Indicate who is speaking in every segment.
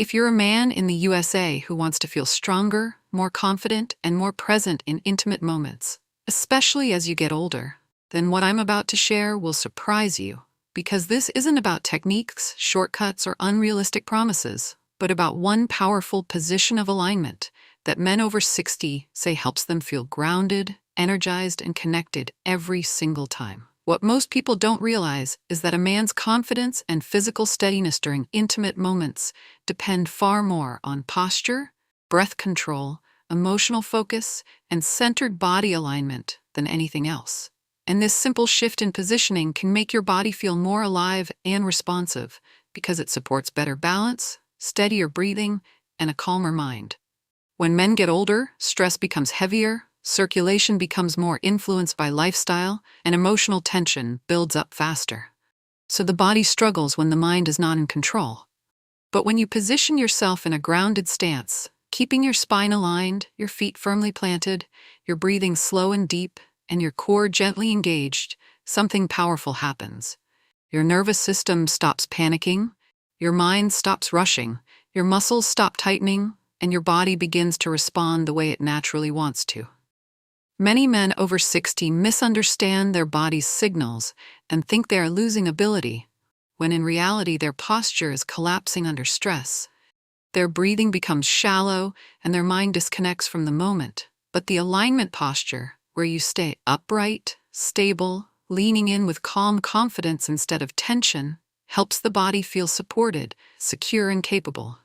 Speaker 1: If you're a man in the USA who wants to feel stronger, more confident, and more present in intimate moments, especially as you get older, then what I'm about to share will surprise you, because this isn't about techniques, shortcuts, or unrealistic promises, but about one powerful position of alignment that men over 60 say helps them feel grounded, energized, and connected every single time. What most people don't realize is that a man's confidence and physical steadiness during intimate moments depend far more on posture, breath control, emotional focus, and centered body alignment than anything else. And this simple shift in positioning can make your body feel more alive and responsive because it supports better balance, steadier breathing, and a calmer mind. When men get older, stress becomes heavier, circulation becomes more influenced by lifestyle, and emotional tension builds up faster. So the body struggles when the mind is not in control. But when you position yourself in a grounded stance, keeping your spine aligned, your feet firmly planted, your breathing slow and deep, and your core gently engaged, something powerful happens. Your nervous system stops panicking, your mind stops rushing, your muscles stop tightening, and your body begins to respond the way it naturally wants to. Many men over 60 misunderstand their body's signals and think they are losing ability, when in reality their posture is collapsing under stress. Their breathing becomes shallow and their mind disconnects from the moment. But the alignment posture, where you stay upright, stable, leaning in with calm confidence instead of tension, helps the body feel supported, secure, and capable.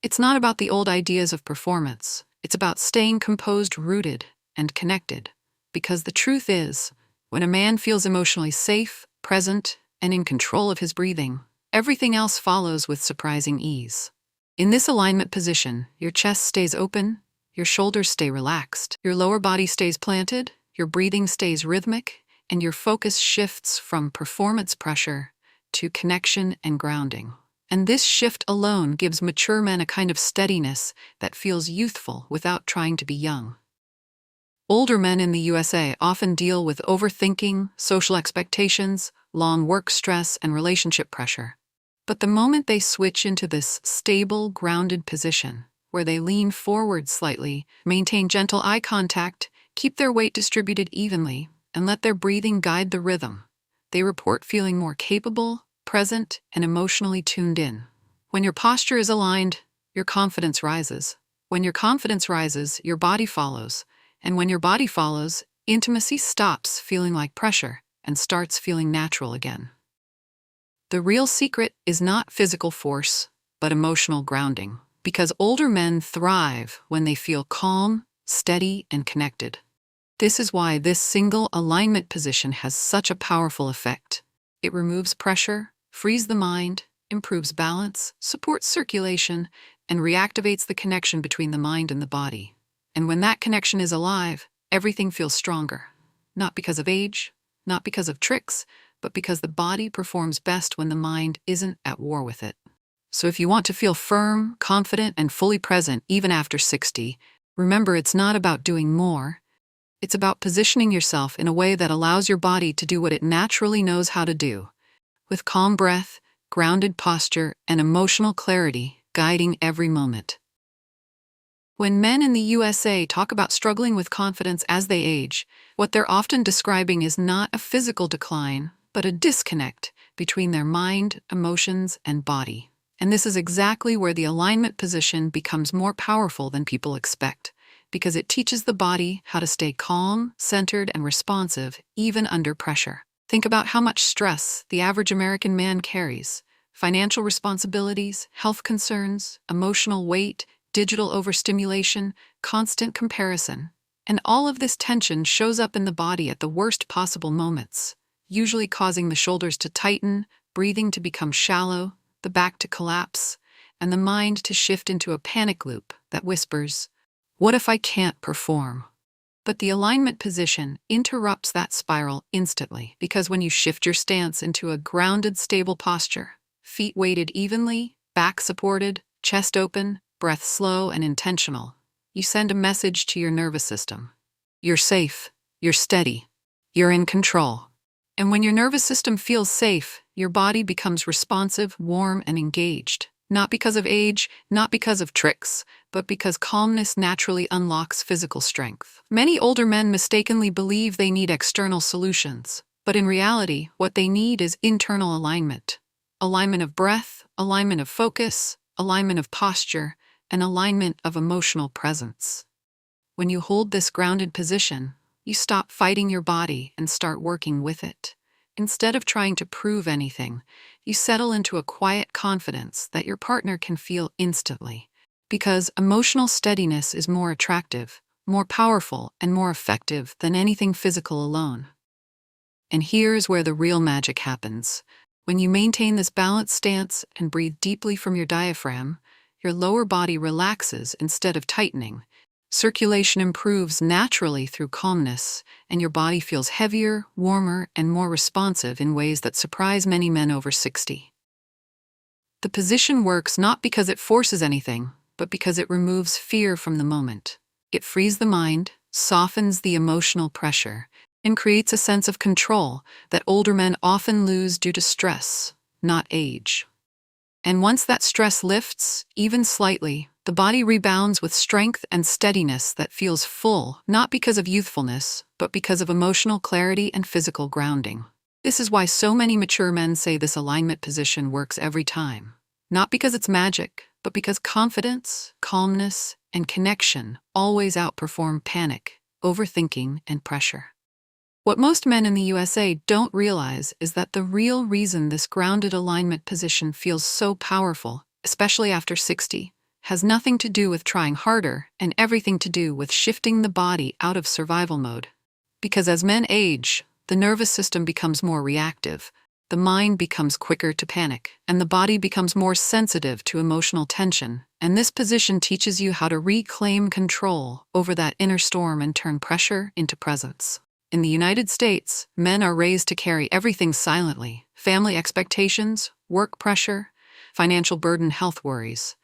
Speaker 1: It's not about the old ideas of performance. It's about staying composed, rooted, and connected. Because the truth is, when a man feels emotionally safe, present, and in control of his breathing, everything else follows with surprising ease. In this alignment position, your chest stays open, your shoulders stay relaxed, your lower body stays planted, your breathing stays rhythmic, and your focus shifts from performance pressure to connection and grounding. And this shift alone gives mature men a kind of steadiness that feels youthful without trying to be young. Older men in the USA often deal with overthinking, social expectations, long work stress, and relationship pressure. But the moment they switch into this stable, grounded position, where they lean forward slightly, maintain gentle eye contact, keep their weight distributed evenly, and let their breathing guide the rhythm, they report feeling more capable, present, and emotionally tuned in. When your posture is aligned, your confidence rises. When your confidence rises, your body follows. And when your body follows, intimacy stops feeling like pressure and starts feeling natural again. The real secret is not physical force, but emotional grounding, because older men thrive when they feel calm, steady, and connected. This is why this single alignment position has such a powerful effect. It removes pressure, frees the mind, improves balance, supports circulation, and reactivates the connection between the mind and the body. And when that connection is alive, everything feels stronger. Not because of age, not because of tricks, but because the body performs best when the mind isn't at war with it. So if you want to feel firm, confident, and fully present even after 60, remember it's not about doing more. It's about positioning yourself in a way that allows your body to do what it naturally knows how to do, with calm breath, grounded posture, and emotional clarity guiding every moment. When men in the USA talk about struggling with confidence as they age, what they're often describing is not a physical decline, but a disconnect between their mind, emotions, and body. And this is exactly where the alignment position becomes more powerful than people expect, because it teaches the body how to stay calm, centered, and responsive even under pressure. Think about how much stress the average American man carries: financial responsibilities, health concerns, emotional weight, digital overstimulation, constant comparison. And all of this tension shows up in the body at the worst possible moments, usually causing the shoulders to tighten, breathing to become shallow, the back to collapse, and the mind to shift into a panic loop that whispers, "What if I can't perform?" But the alignment position interrupts that spiral instantly, because when you shift your stance into a grounded, stable posture, feet weighted evenly, back supported, chest open, breath slow and intentional, you send a message to your nervous system. You're safe, you're steady, you're in control. And when your nervous system feels safe, your body becomes responsive, warm, and engaged. Not because of age, not because of tricks, but because calmness naturally unlocks physical strength. Many older men mistakenly believe they need external solutions, but in reality, what they need is internal alignment. Alignment of breath, alignment of focus, alignment of posture, and alignment of emotional presence. When you hold this grounded position, you stop fighting your body and start working with it. Instead of trying to prove anything, you settle into a quiet confidence that your partner can feel instantly. Because emotional steadiness is more attractive, more powerful, and more effective than anything physical alone. And here's where the real magic happens. When you maintain this balanced stance and breathe deeply from your diaphragm, your lower body relaxes instead of tightening. Circulation improves naturally through calmness, and your body feels heavier, warmer, and more responsive in ways that surprise many men over 60. The position works not because it forces anything, but because it removes fear from the moment. It frees the mind, softens the emotional pressure, and creates a sense of control that older men often lose due to stress, not age. And once that stress lifts, even slightly, the body rebounds with strength and steadiness that feels full, not because of youthfulness, but because of emotional clarity and physical grounding. This is why so many mature men say this alignment position works every time. Not because it's magic, but because confidence, calmness, and connection always outperform panic, overthinking, and pressure. What most men in the USA don't realize is that the real reason this grounded alignment position feels so powerful, especially after 60, has nothing to do with trying harder and everything to do with shifting the body out of survival mode. Because as men age, the nervous system becomes more reactive, the mind becomes quicker to panic, and the body becomes more sensitive to emotional tension, and this position teaches you how to reclaim control over that inner storm and turn pressure into presence. In the United States, men are raised to carry everything silently: family expectations, work pressure, financial burden, health worries.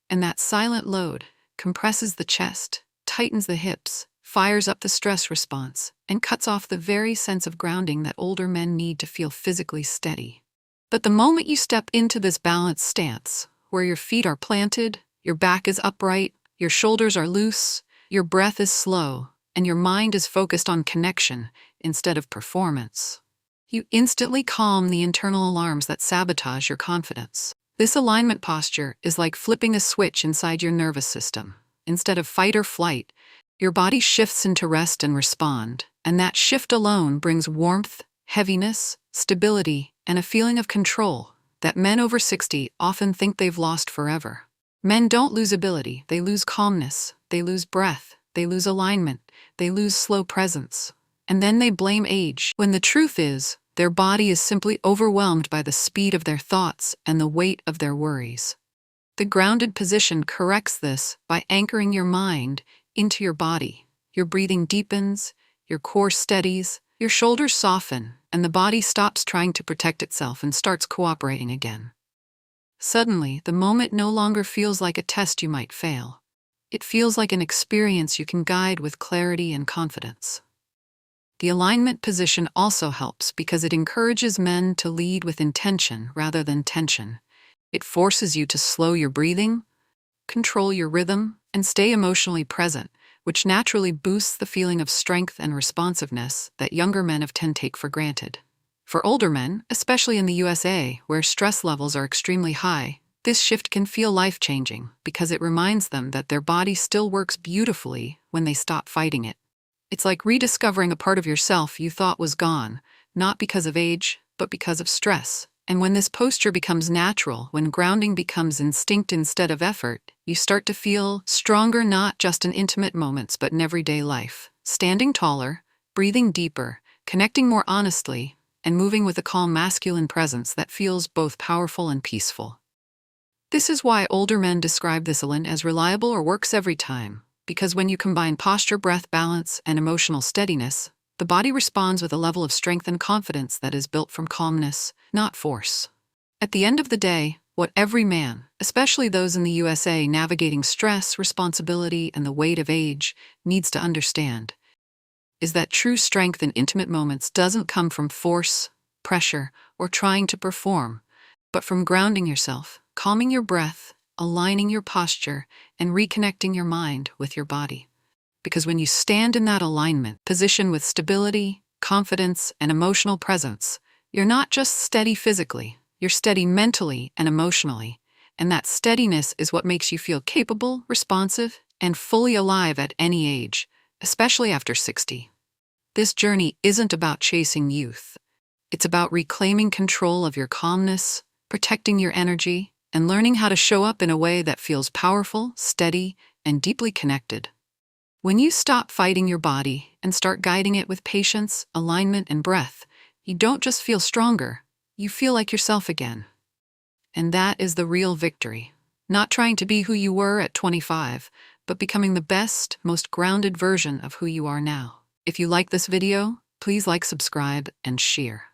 Speaker 1: And that silent load compresses the chest, tightens the hips, fires up the stress response, and cuts off the very sense of grounding that older men need to feel physically steady. But the moment you step into this balanced stance, where your feet are planted, your back is upright, your shoulders are loose, your breath is slow, and your mind is focused on connection instead of performance, you instantly calm the internal alarms that sabotage your confidence. This alignment posture is like flipping a switch inside your nervous system. Instead of fight or flight, your body shifts into rest and respond, and that shift alone brings warmth, heaviness, stability, and a feeling of control that men over 60 often think they've lost forever. Men don't lose ability, they lose calmness, they lose breath, they lose alignment, they lose slow presence. And then they blame age, when the truth is, their body is simply overwhelmed by the speed of their thoughts and the weight of their worries. The grounded position corrects this by anchoring your mind into your body. Your breathing deepens, your core steadies, your shoulders soften, and the body stops trying to protect itself and starts cooperating again. Suddenly, the moment no longer feels like a test you might fail. It feels like an experience you can guide with clarity and confidence. The alignment position also helps because it encourages men to lead with intention rather than tension. It forces you to slow your breathing, control your rhythm, and stay emotionally present, which naturally boosts the feeling of strength and responsiveness that younger men often take for granted. For older men, especially in the USA, where stress levels are extremely high, this shift can feel life-changing because it reminds them that their body still works beautifully when they stop fighting it. It's like rediscovering a part of yourself you thought was gone, not because of age, but because of stress. And when this posture becomes natural, when grounding becomes instinct instead of effort, you start to feel stronger not just in intimate moments but in everyday life, standing taller, breathing deeper, connecting more honestly, and moving with a calm masculine presence that feels both powerful and peaceful. This is why older men describe this alignment as reliable or works every time, because when you combine posture, breath, balance, and emotional steadiness, the body responds with a level of strength and confidence that is built from calmness, not force. At the end of the day, what every man, especially those in the USA navigating stress, responsibility, and the weight of age, needs to understand is that true strength in intimate moments doesn't come from force, pressure, or trying to perform, but from grounding yourself, calming your breath, aligning your posture, and reconnecting your mind with your body. Because when you stand in that alignment, position with stability, confidence, and emotional presence, you're not just steady physically, you're steady mentally and emotionally. And that steadiness is what makes you feel capable, responsive, and fully alive at any age, especially after 60. This journey isn't about chasing youth. It's about reclaiming control of your calmness, protecting your energy, and learning how to show up in a way that feels powerful, steady, and deeply connected. When you stop fighting your body and start guiding it with patience, alignment, and breath, you don't just feel stronger, you feel like yourself again. And that is the real victory. Not trying to be who you were at 25, but becoming the best, most grounded version of who you are now. If you like this video, please like, subscribe, and share.